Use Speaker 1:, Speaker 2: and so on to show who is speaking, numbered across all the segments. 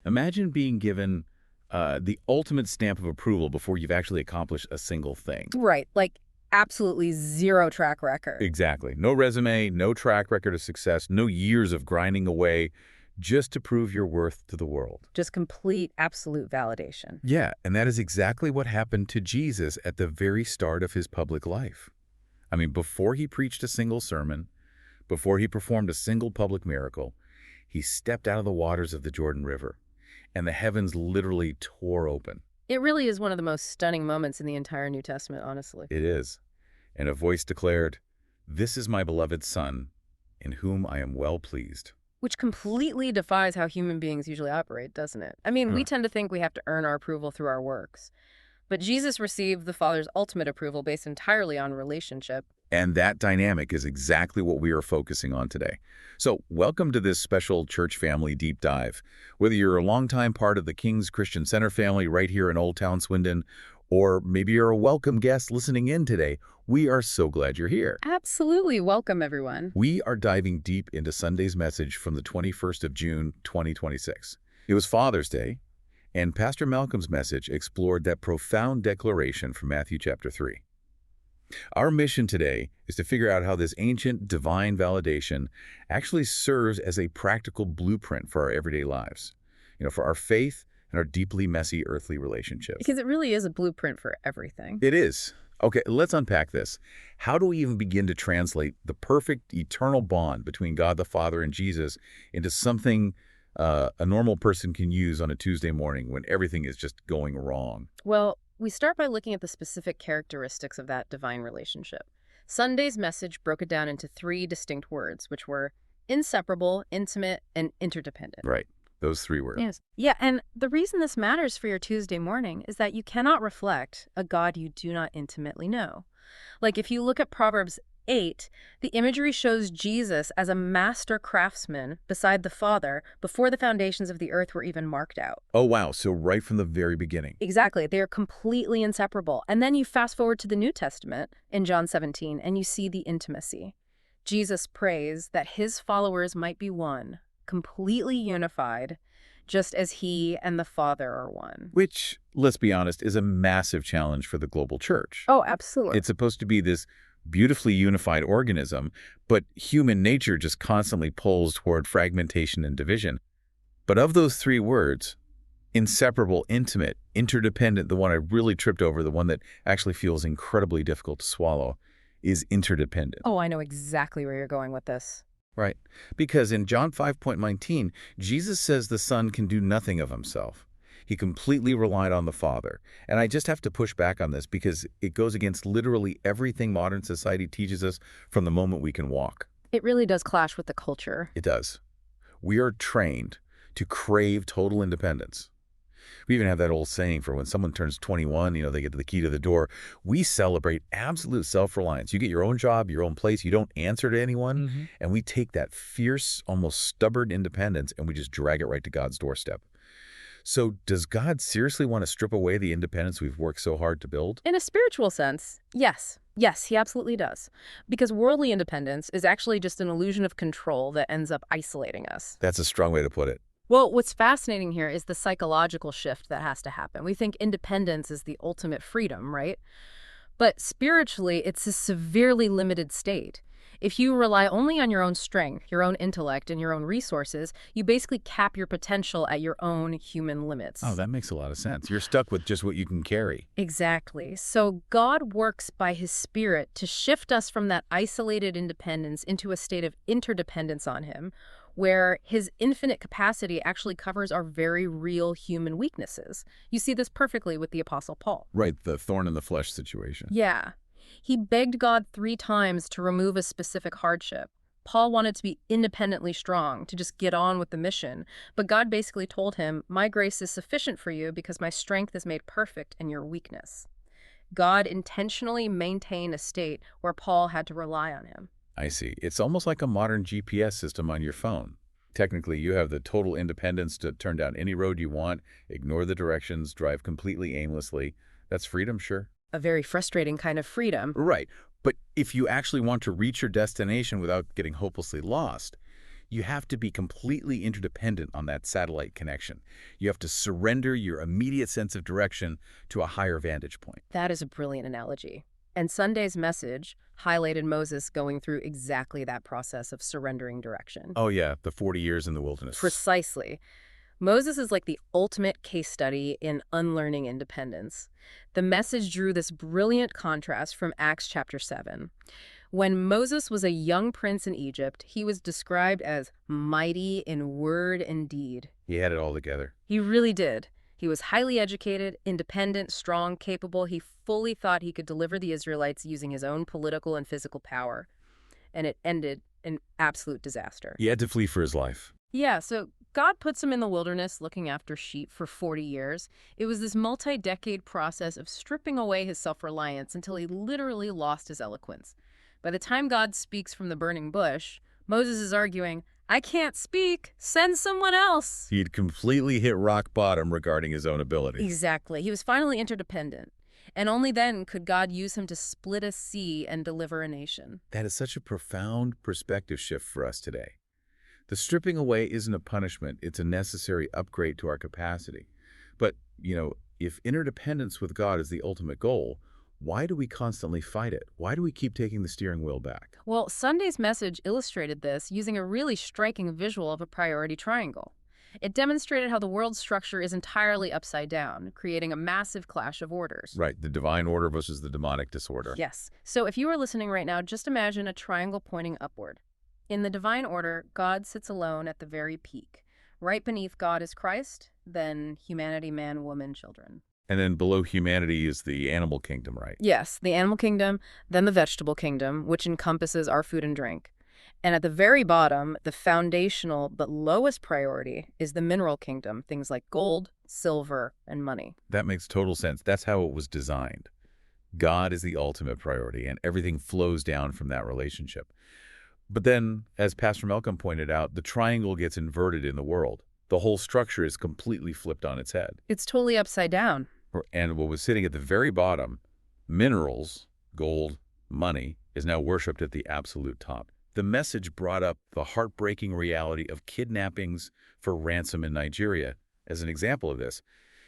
Speaker 1: Imagine being given the ultimate stamp of approval before you've actually accomplished a single thing.
Speaker 2: Right, like absolutely zero track record.
Speaker 1: Exactly. No resume, no track record of success, no years of grinding away just to prove your worth to the world.
Speaker 2: Just complete, absolute validation.
Speaker 1: Yeah, and that is exactly what happened to Jesus at the very start of his public life. I mean, before he preached a single sermon, before he performed a single public miracle, he stepped out of the waters of the Jordan River, and the heavens literally tore open.
Speaker 2: It really is one of the most stunning moments in the entire New Testament, honestly.
Speaker 1: It is. And a voice declared, "This is my beloved Son, in whom I am well pleased."
Speaker 2: Which completely defies how human beings usually operate, doesn't it? I mean, we tend to think we have to earn our approval through our works. But Jesus received the Father's ultimate approval based entirely on relationship.
Speaker 1: And that dynamic is exactly what we are focusing on today. So welcome to this special church family deep dive. Whether you're a longtime part of the King's Christian Center family right here in Old Town Swindon, or maybe you're a welcome guest listening in today, we are so glad you're here.
Speaker 2: Absolutely. Welcome, everyone.
Speaker 1: We are diving deep into Sunday's message from the 21st of June, 2026. It was Father's Day, and Pastor Malcolm's message explored that profound declaration from Matthew chapter 3. Our mission today is to figure out how this ancient divine validation actually serves as a practical blueprint for our everyday lives, for our faith and our deeply messy earthly relationships.
Speaker 2: Because it really is a blueprint for everything.
Speaker 1: It is. Okay, let's unpack this. How do we even begin to translate the perfect eternal bond between God the Father and Jesus into something a normal person can use on a Tuesday morning when everything is just going wrong?
Speaker 2: Well, we start by looking at the specific characteristics of that divine relationship. Sunday's message broke it down into 3 distinct words, which were inseparable, intimate, and interdependent.
Speaker 1: Right. Those 3 words.
Speaker 2: Yes. Yeah, and the reason this matters for your Tuesday morning is that you cannot reflect a God you do not intimately know. Like if you look at Proverbs 8, the imagery shows Jesus as a master craftsman beside the Father before the foundations of the earth were even marked out.
Speaker 1: Oh, wow. So right from the very beginning.
Speaker 2: Exactly. They are completely inseparable. And then you fast forward to the New Testament in John 17, and you see the intimacy. Jesus prays that his followers might be one, completely unified, just as he and the Father are one.
Speaker 1: Which, let's be honest, is a massive challenge for the global church.
Speaker 2: Oh, absolutely.
Speaker 1: It's supposed to be this beautifully unified organism, but human nature just constantly pulls toward fragmentation and division. But of those 3 words, inseparable, intimate, interdependent, the one I really tripped over, the one that actually feels incredibly difficult to swallow, is interdependent.
Speaker 2: Oh, I know exactly where you're going with this.
Speaker 1: Right. Because in John 5:19, Jesus says the Son can do nothing of himself. He completely relied on the Father. And I just have to push back on this because it goes against literally everything modern society teaches us from the moment we can walk.
Speaker 2: It really does clash with the culture.
Speaker 1: It does. We are trained to crave total independence. We even have that old saying for when someone turns 21, they get the key to the door. We celebrate absolute self-reliance. You get your own job, your own place. You don't answer to anyone. And we take that fierce, almost stubborn independence and we just drag it right to God's doorstep. So does God seriously want to strip away the independence we've worked so hard to build?
Speaker 2: In a spiritual sense, yes. Yes, he absolutely does. Because worldly independence is actually just an illusion of control that ends up isolating us.
Speaker 1: That's a strong way to put it.
Speaker 2: Well, what's fascinating here is the psychological shift that has to happen. We think independence is the ultimate freedom, right? But spiritually, it's a severely limited state. If you rely only on your own strength, your own intellect, and your own resources, you basically cap your potential at your own human limits.
Speaker 1: Oh, that makes a lot of sense. You're stuck with just what you can carry.
Speaker 2: Exactly. So God works by his Spirit to shift us from that isolated independence into a state of interdependence on him, where his infinite capacity actually covers our very real human weaknesses. You see this perfectly with the Apostle Paul.
Speaker 1: Right, the thorn in the flesh situation.
Speaker 2: Yeah. He begged God 3 times to remove a specific hardship. Paul wanted to be independently strong, to just get on with the mission. But God basically told him, my grace is sufficient for you because my strength is made perfect in your weakness. God intentionally maintained a state where Paul had to rely on him.
Speaker 1: I see. It's almost like a modern GPS system on your phone. Technically, you have the total independence to turn down any road you want, ignore the directions, drive completely aimlessly. That's freedom, sure.
Speaker 2: A very frustrating kind of freedom.
Speaker 1: Right. But if you actually want to reach your destination without getting hopelessly lost, You have to be completely interdependent on that satellite connection. You have to surrender your immediate sense of direction to a higher vantage point.
Speaker 2: That is a brilliant analogy. And Sunday's message highlighted Moses going through exactly that process of surrendering direction.
Speaker 1: Oh yeah, the 40 years in the wilderness.
Speaker 2: Precisely. Moses is like the ultimate case study in unlearning independence. The message drew this brilliant contrast from Acts chapter 7. When Moses was a young prince in Egypt, he was described as mighty in word and deed.
Speaker 1: He had it all together.
Speaker 2: He really did. He was highly educated, independent, strong, capable. He fully thought he could deliver the Israelites using his own political and physical power. And it ended in absolute disaster.
Speaker 1: He had to flee for his life.
Speaker 2: Yeah, so God puts him in the wilderness looking after sheep for 40 years. It was this multi-decade process of stripping away his self-reliance until he literally lost his eloquence. By the time God speaks from the burning bush, Moses is arguing, I can't speak. Send someone else.
Speaker 1: He'd completely hit rock bottom regarding his own ability.
Speaker 2: Exactly. He was finally interdependent. And only then could God use him to split a sea and deliver a nation.
Speaker 1: That is such a profound perspective shift for us today. The stripping away isn't a punishment, it's a necessary upgrade to our capacity. But, if interdependence with God is the ultimate goal, why do we constantly fight it? Why do we keep taking the steering wheel back?
Speaker 2: Well, Sunday's message illustrated this using a really striking visual of a priority triangle. It demonstrated how the world's structure is entirely upside down, creating a massive clash of orders.
Speaker 1: Right, the divine order versus the demonic disorder.
Speaker 2: Yes. So if you are listening right now, just imagine a triangle pointing upward. In the divine order, God sits alone at the very peak. Right beneath God is Christ, then humanity, man, woman, children.
Speaker 1: And then below humanity is the animal kingdom, right?
Speaker 2: Yes, the animal kingdom, then the vegetable kingdom, which encompasses our food and drink. And at the very bottom, the foundational but lowest priority is the mineral kingdom, things like gold, silver, and money.
Speaker 1: That makes total sense. That's how it was designed. God is the ultimate priority, and everything flows down from that relationship. But then, as Pastor Malcolm pointed out, the triangle gets inverted in the world. The whole structure is completely flipped on its head.
Speaker 2: It's totally upside down.
Speaker 1: And what was sitting at the very bottom, minerals, gold, money, is now worshipped at the absolute top. The message brought up the heartbreaking reality of kidnappings for ransom in Nigeria as an example of this.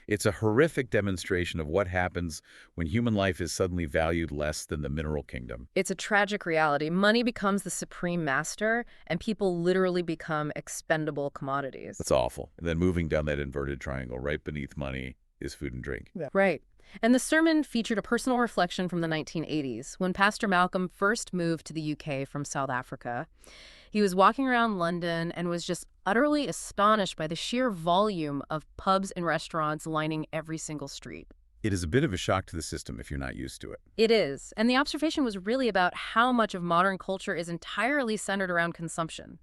Speaker 1: It's a horrific demonstration of what happens when human life is suddenly valued less than the mineral kingdom.
Speaker 2: It's a tragic reality. Money becomes the supreme master, and people literally become expendable commodities.
Speaker 1: That's awful. And then moving down that inverted triangle, right beneath money is food and drink.
Speaker 2: Yeah. Right. And the sermon featured a personal reflection from the 1980s, when Pastor Malcolm first moved to the UK from South Africa. He was walking around London and was just utterly astonished by the sheer volume of pubs and restaurants lining every single street.
Speaker 1: It is a bit of a shock to the system if you're not used to it.
Speaker 2: It is. And the observation was really about how much of modern culture is entirely centered around consumption.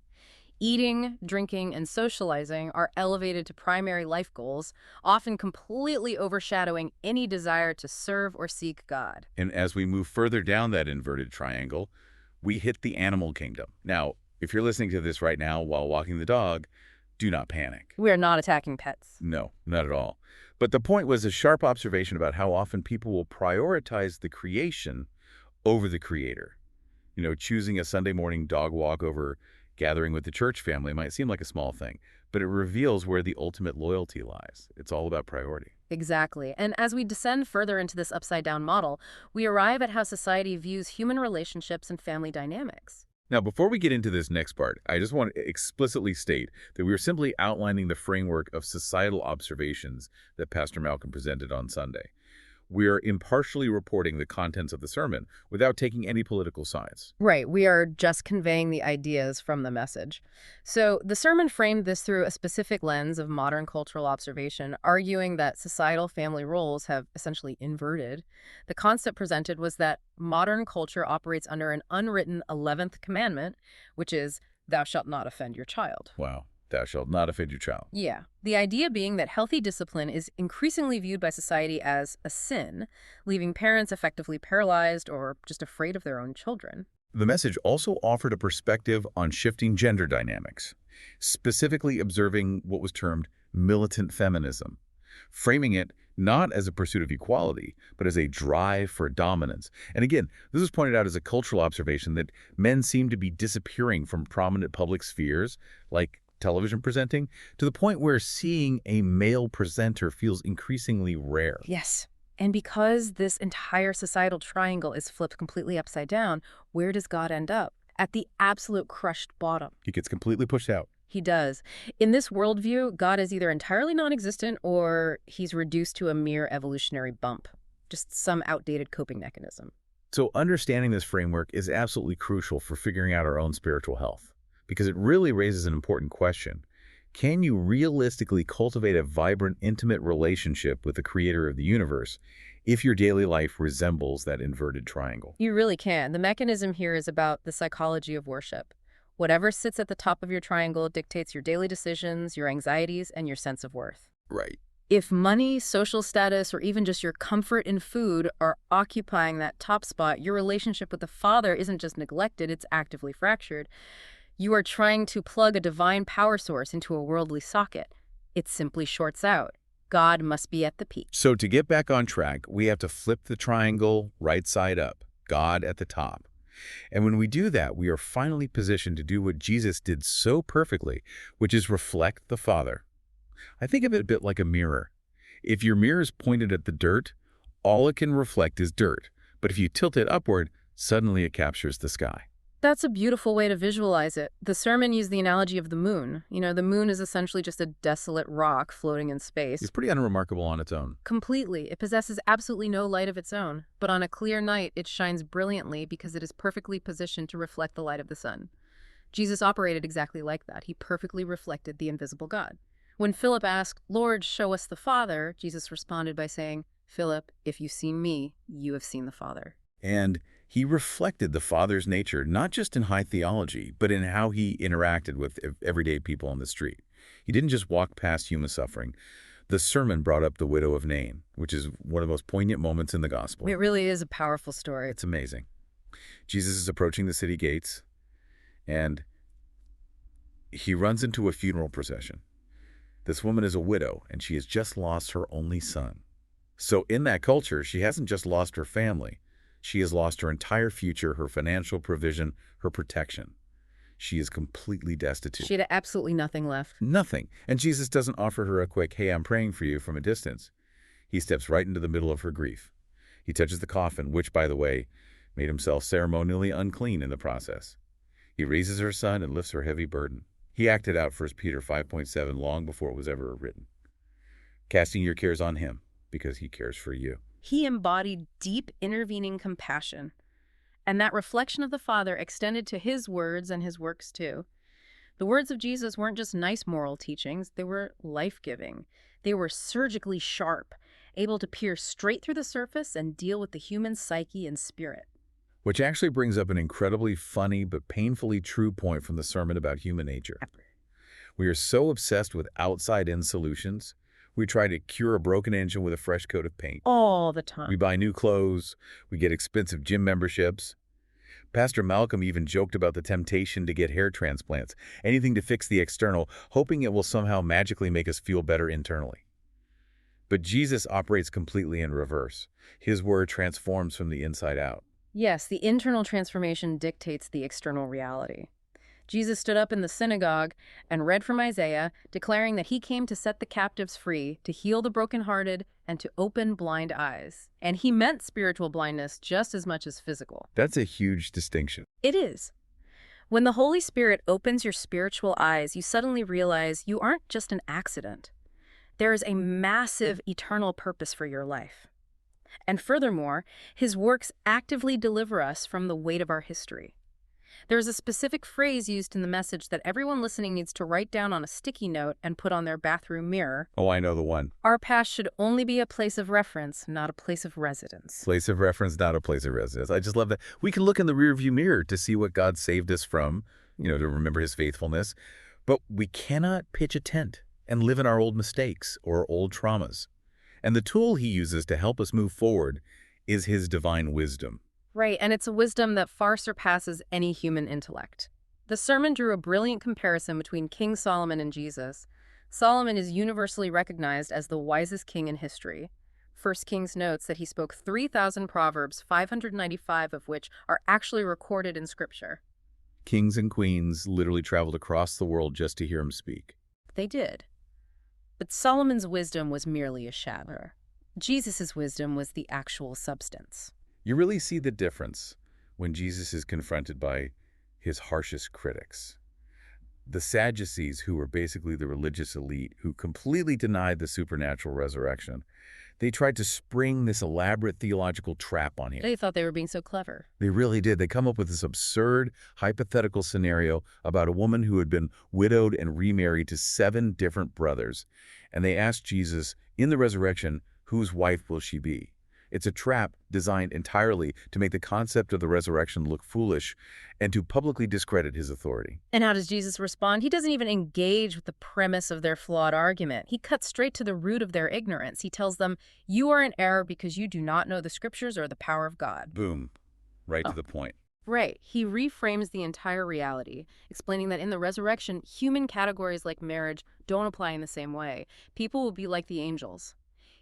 Speaker 2: Eating, drinking, and socializing are elevated to primary life goals, often completely overshadowing any desire to serve or seek God.
Speaker 1: And as we move further down that inverted triangle, we hit the animal kingdom. Now, if you're listening to this right now while walking the dog, do not panic.
Speaker 2: We are not attacking pets.
Speaker 1: No, not at all. But the point was a sharp observation about how often people will prioritize the creation over the creator. Choosing a Sunday morning dog walk over gathering with the church family might seem like a small thing, but it reveals where the ultimate loyalty lies. It's all about priority.
Speaker 2: Exactly. And as we descend further into this upside-down model, we arrive at how society views human relationships and family dynamics.
Speaker 1: Now, before we get into this next part, I just want to explicitly state that we are simply outlining the framework of societal observations that Pastor Malcolm presented on Sunday. We are impartially reporting the contents of the sermon without taking any political sides.
Speaker 2: Right. We are just conveying the ideas from the message. So the sermon framed this through a specific lens of modern cultural observation, arguing that societal family roles have essentially inverted. The concept presented was that modern culture operates under an unwritten 11th commandment, which is, thou shalt not offend your child.
Speaker 1: Wow. Thou shalt not offend your child.
Speaker 2: Yeah. The idea being that healthy discipline is increasingly viewed by society as a sin, leaving parents effectively paralyzed or just afraid of their own children.
Speaker 1: The message also offered a perspective on shifting gender dynamics, specifically observing what was termed militant feminism, framing it not as a pursuit of equality, but as a drive for dominance. And again, this was pointed out as a cultural observation that men seem to be disappearing from prominent public spheres, like television presenting, to the point where seeing a male presenter feels increasingly rare.
Speaker 2: Yes. And because this entire societal triangle is flipped completely upside down, where does God end up? At the absolute crushed bottom.
Speaker 1: He gets completely pushed out.
Speaker 2: He does. In this worldview, God is either entirely non-existent or he's reduced to a mere evolutionary bump, just some outdated coping mechanism.
Speaker 1: So understanding this framework is absolutely crucial for figuring out our own spiritual health, because it really raises an important question. Can you realistically cultivate a vibrant, intimate relationship with the creator of the universe if your daily life resembles that inverted triangle?
Speaker 2: You really can. The mechanism here is about the psychology of worship. Whatever sits at the top of your triangle dictates your daily decisions, your anxieties, and your sense of worth.
Speaker 1: Right.
Speaker 2: If money, social status, or even just your comfort in food are occupying that top spot, your relationship with the Father isn't just neglected, it's actively fractured. You are trying to plug a divine power source into a worldly socket. It simply shorts out. God must be at the peak.
Speaker 1: So to get back on track, we have to flip the triangle right side up, God at the top. And when we do that, we are finally positioned to do what Jesus did so perfectly, which is reflect the Father. I think of it a bit like a mirror. If your mirror is pointed at the dirt, all it can reflect is dirt. But if you tilt it upward, suddenly it captures the sky.
Speaker 2: That's a beautiful way to visualize it. The sermon used the analogy of the moon. The moon is essentially just a desolate rock floating in space.
Speaker 1: It's pretty unremarkable on its own.
Speaker 2: Completely. It possesses absolutely no light of its own. But on a clear night, it shines brilliantly because it is perfectly positioned to reflect the light of the sun. Jesus operated exactly like that. He perfectly reflected the invisible God. When Philip asked, "Lord, show us the Father," Jesus responded by saying, "Philip, if you've seen me, you have seen the Father."
Speaker 1: And he reflected the Father's nature, not just in high theology, but in how he interacted with everyday people on the street. He didn't just walk past human suffering. The sermon brought up the widow of Nain, which is one of the most poignant moments in the gospel.
Speaker 2: It really is a powerful story.
Speaker 1: It's amazing. Jesus is approaching the city gates, and he runs into a funeral procession. This woman is a widow, and she has just lost her only son. So in that culture, she hasn't just lost her family. She has lost her entire future, her financial provision, her protection. She is completely destitute.
Speaker 2: She had absolutely nothing left.
Speaker 1: Nothing. And Jesus doesn't offer her a quick, "Hey, I'm praying for you," from a distance. He steps right into the middle of her grief. He touches the coffin, which, by the way, made himself ceremonially unclean in the process. He raises her son and lifts her heavy burden. He acted out 1 Peter 5.7 long before it was ever written. Casting your cares on him because he cares for you.
Speaker 2: He embodied deep intervening compassion. And that reflection of the Father extended to his words and his works too. The words of Jesus weren't just nice moral teachings, they were life-giving. They were surgically sharp, able to pierce straight through the surface and deal with the human psyche and spirit.
Speaker 1: Which actually brings up an incredibly funny but painfully true point from the sermon about human nature. We are so obsessed with outside-in solutions. We try to cure a broken engine with a fresh coat of paint.
Speaker 2: All the time.
Speaker 1: We buy new clothes. We get expensive gym memberships. Pastor Malcolm even joked about the temptation to get hair transplants, anything to fix the external, hoping it will somehow magically make us feel better internally. But Jesus operates completely in reverse. His word transforms from the inside out.
Speaker 2: Yes, the internal transformation dictates the external reality. Jesus stood up in the synagogue and read from Isaiah, declaring that he came to set the captives free, to heal the brokenhearted, and to open blind eyes. And he meant spiritual blindness just as much as physical.
Speaker 1: That's a huge distinction.
Speaker 2: It is. When the Holy Spirit opens your spiritual eyes, you suddenly realize you aren't just an accident. There is a massive eternal purpose for your life. And furthermore, his works actively deliver us from the weight of our history. There is a specific phrase used in the message that everyone listening needs to write down on a sticky note and put on their bathroom mirror.
Speaker 1: Oh, I know the one.
Speaker 2: Our past should only be a place of reference, not a place of residence.
Speaker 1: Place of reference, not a place of residence. I just love that. We can look in the rearview mirror to see what God saved us from, to remember his faithfulness. But we cannot pitch a tent and live in our old mistakes or old traumas. And the tool he uses to help us move forward is his divine wisdom.
Speaker 2: Right, and it's a wisdom that far surpasses any human intellect. The sermon drew a brilliant comparison between King Solomon and Jesus. Solomon is universally recognized as the wisest king in history. First Kings notes that he spoke 3,000 proverbs, 595 of which are actually recorded in Scripture.
Speaker 1: Kings and queens literally traveled across the world just to hear him speak.
Speaker 2: They did. But Solomon's wisdom was merely a shadow. Jesus' wisdom was the actual substance.
Speaker 1: You really see the difference when Jesus is confronted by his harshest critics. The Sadducees, who were basically the religious elite, who completely denied the supernatural resurrection, they tried to spring this elaborate theological trap on him.
Speaker 2: They thought they were being so clever.
Speaker 1: They really did. They come up with this absurd, hypothetical scenario about a woman who had been widowed and remarried to 7 different brothers. And they asked Jesus, in the resurrection, whose wife will she be? It's a trap designed entirely to make the concept of the resurrection look foolish and to publicly discredit his authority.
Speaker 2: And how does Jesus respond? He doesn't even engage with the premise of their flawed argument. He cuts straight to the root of their ignorance. He tells them, you are in error because you do not know the Scriptures or the power of God.
Speaker 1: Boom. Right to the point.
Speaker 2: Right. He reframes the entire reality, explaining that in the resurrection, human categories like marriage don't apply in the same way. People will be like the angels.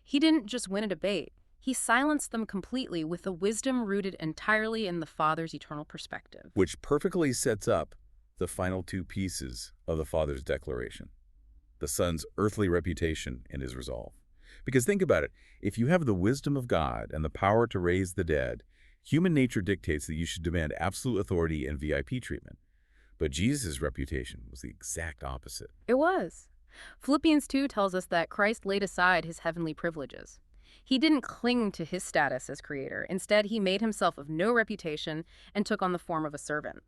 Speaker 2: He didn't just win a debate. He silenced them completely with a wisdom rooted entirely in the Father's eternal perspective.
Speaker 1: Which perfectly sets up the final 2 pieces of the Father's declaration. The Son's earthly reputation and his resolve. Because think about it, if you have the wisdom of God and the power to raise the dead, human nature dictates that you should demand absolute authority and VIP treatment. But Jesus' reputation was the exact opposite.
Speaker 2: It was. Philippians 2 tells us that Christ laid aside his heavenly privileges. He didn't cling to his status as creator. Instead, he made himself of no reputation and took on the form of a servant.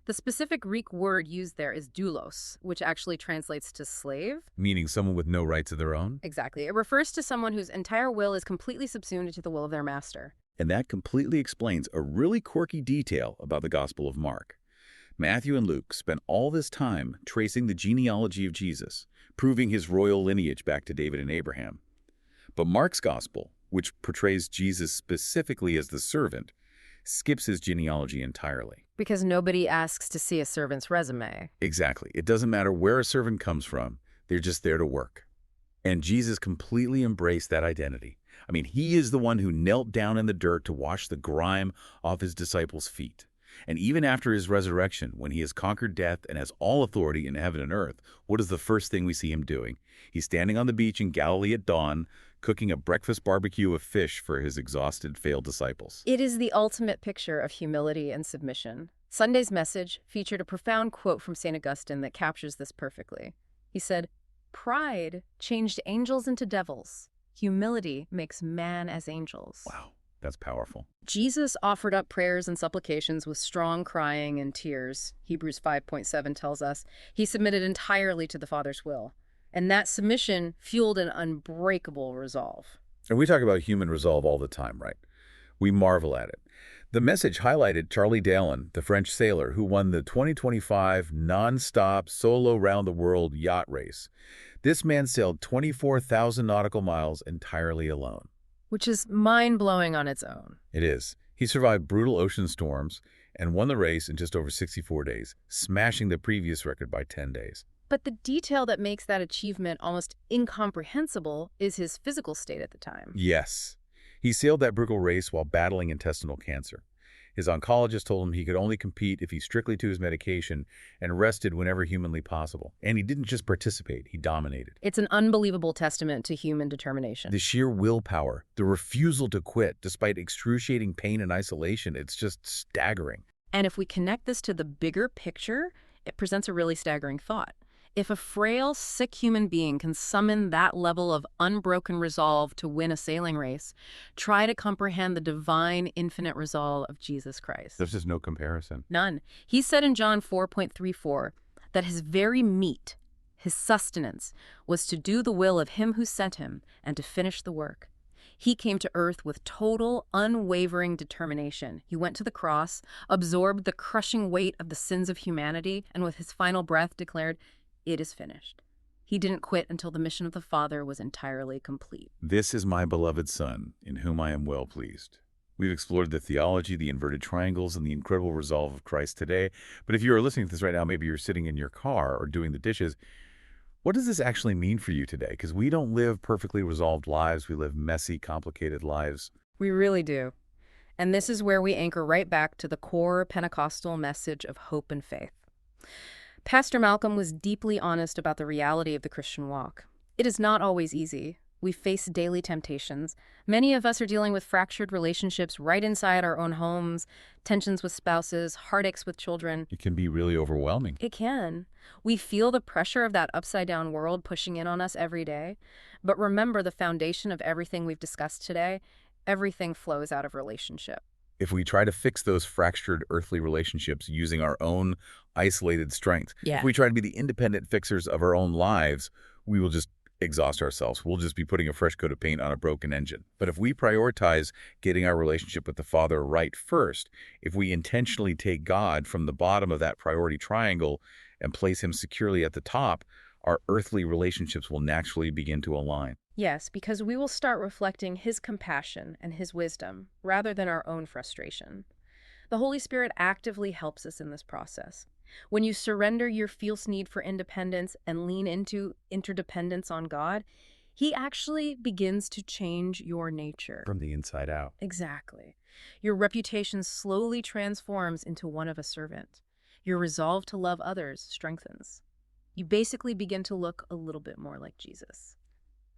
Speaker 2: The specific Greek word used there is doulos, which actually translates to slave.
Speaker 1: Meaning someone with no rights of their own?
Speaker 2: Exactly. It refers to someone whose entire will is completely subsumed to the will of their master.
Speaker 1: And that completely explains a really quirky detail about the Gospel of Mark. Matthew and Luke spent all this time tracing the genealogy of Jesus, proving his royal lineage back to David and Abraham. But Mark's Gospel, which portrays Jesus specifically as the servant, skips his genealogy entirely.
Speaker 2: Because nobody asks to see a servant's resume.
Speaker 1: Exactly. It doesn't matter where a servant comes from. They're just there to work. And Jesus completely embraced that identity. I mean, he is the one who knelt down in the dirt to wash the grime off his disciples' feet. And even after his resurrection, when he has conquered death and has all authority in heaven and earth, what is the first thing we see him doing? He's standing on the beach in Galilee at dawn, cooking a breakfast barbecue of fish for his exhausted, failed disciples.
Speaker 2: It is the ultimate picture of humility and submission. Sunday's message featured a profound quote from St. Augustine that captures this perfectly. He said, "Pride changed angels into devils. Humility makes man as angels."
Speaker 1: Wow, that's powerful.
Speaker 2: Jesus offered up prayers and supplications with strong crying and tears. Hebrews 5:7 tells us he submitted entirely to the Father's will. And that submission fueled an unbreakable resolve.
Speaker 1: And we talk about human resolve all the time, right? We marvel at it. The message highlighted Charlie Dallin, the French sailor who won the 2025 non-stop solo round-the-world yacht race. This man sailed 24,000 nautical miles entirely alone.
Speaker 2: Which is mind-blowing on its own.
Speaker 1: It is. He survived brutal ocean storms and won the race in just over 64 days, smashing the previous record by 10 days.
Speaker 2: But the detail that makes that achievement almost incomprehensible is his physical state at the time.
Speaker 1: Yes. He sailed that brutal race while battling intestinal cancer. His oncologist told him he could only compete if he strictly took his medication and rested whenever humanly possible. And he didn't just participate, he dominated.
Speaker 2: It's an unbelievable testament to human determination.
Speaker 1: The sheer willpower, the refusal to quit despite excruciating pain and isolation, it's just staggering.
Speaker 2: And if we connect this to the bigger picture, it presents a really staggering thought. If a frail, sick human being can summon that level of unbroken resolve to win a sailing race, try to comprehend the divine, infinite resolve of Jesus Christ.
Speaker 1: There's just no comparison.
Speaker 2: None. He said in John 4:34 that his very meat, his sustenance, was to do the will of him who sent him and to finish the work. He came to earth with total, unwavering determination. He went to the cross, absorbed the crushing weight of the sins of humanity, and with his final breath declared, "It is finished." He didn't quit until the mission of the Father was entirely complete.
Speaker 1: This is my beloved Son, in whom I am well pleased. We've explored the theology, the inverted triangles, and the incredible resolve of Christ today. But if you are listening to this right now, maybe you're sitting in your car or doing the dishes, What does this actually mean for you today? Because we don't live perfectly resolved lives. We live messy, complicated lives.
Speaker 2: We really do. And this is where we anchor right back to the core Pentecostal message of hope and faith. Pastor Malcolm was deeply honest about the reality of the Christian walk. It is not always easy. We face daily temptations. Many of us are dealing with fractured relationships right inside our own homes, tensions with spouses, heartaches with children.
Speaker 1: It can be really overwhelming.
Speaker 2: It can. We feel the pressure of that upside-down world pushing in on us every day. But remember the foundation of everything we've discussed today. Everything flows out of relationship.
Speaker 1: If we try to fix those fractured earthly relationships using our own isolated strength,
Speaker 2: Yeah.
Speaker 1: if we try to be the independent fixers of our own lives, we will just exhaust ourselves. We'll just be putting a fresh coat of paint on a broken engine. But if we prioritize getting our relationship with the Father right first, if we intentionally take God from the bottom of that priority triangle and place him securely at the top, our earthly relationships will naturally begin to align.
Speaker 2: Yes, because we will start reflecting his compassion and his wisdom rather than our own frustration. The Holy Spirit actively helps us in this process. When you surrender your fierce need for independence and lean into interdependence on God, he actually begins to change your nature.
Speaker 1: From the inside out.
Speaker 2: Exactly. Your reputation slowly transforms into one of a servant. Your resolve to love others strengthens. You basically begin to look a little bit more like Jesus.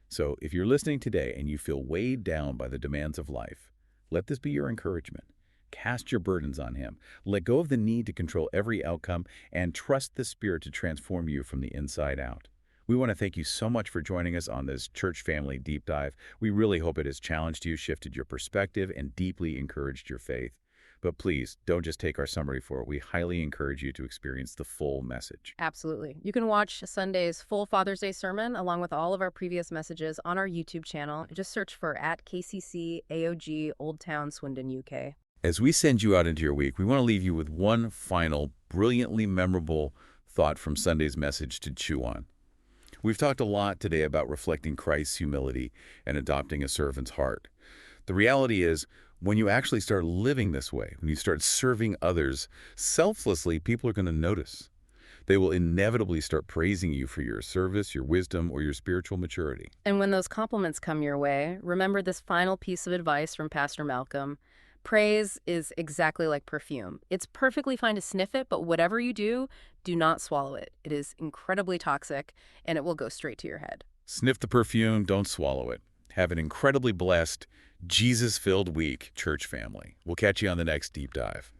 Speaker 1: So if you're listening today and you feel weighed down by the demands of life, let this be your encouragement. Cast your burdens on him. Let go of the need to control every outcome and trust the Spirit to transform you from the inside out. We want to thank you so much for joining us on this church family deep dive. We really hope it has challenged you, shifted your perspective, and deeply encouraged your faith. But please, don't just take our summary for it. We highly encourage you to experience the full message.
Speaker 2: Absolutely. You can watch Sunday's full Father's Day sermon along with all of our previous messages on our YouTube channel. Just search for @KCC AOG Old Town Swindon, UK.
Speaker 1: As we send you out into your week, we want to leave you with one final, brilliantly memorable thought from Sunday's message to chew on. We've talked a lot today about reflecting Christ's humility and adopting a servant's heart. The reality is, when you actually start living this way, when you start serving others selflessly, people are going to notice. They will inevitably start praising you for your service, your wisdom, or your spiritual maturity.
Speaker 2: And when those compliments come your way, remember this final piece of advice from Pastor Malcolm. Praise is exactly like perfume. It's perfectly fine to sniff it, but whatever you do, do not swallow it. It is incredibly toxic, and it will go straight to your head.
Speaker 1: Sniff the perfume, don't swallow it. Have an incredibly blessed, Jesus-filled week, church family. We'll catch you on the next Deep Dive.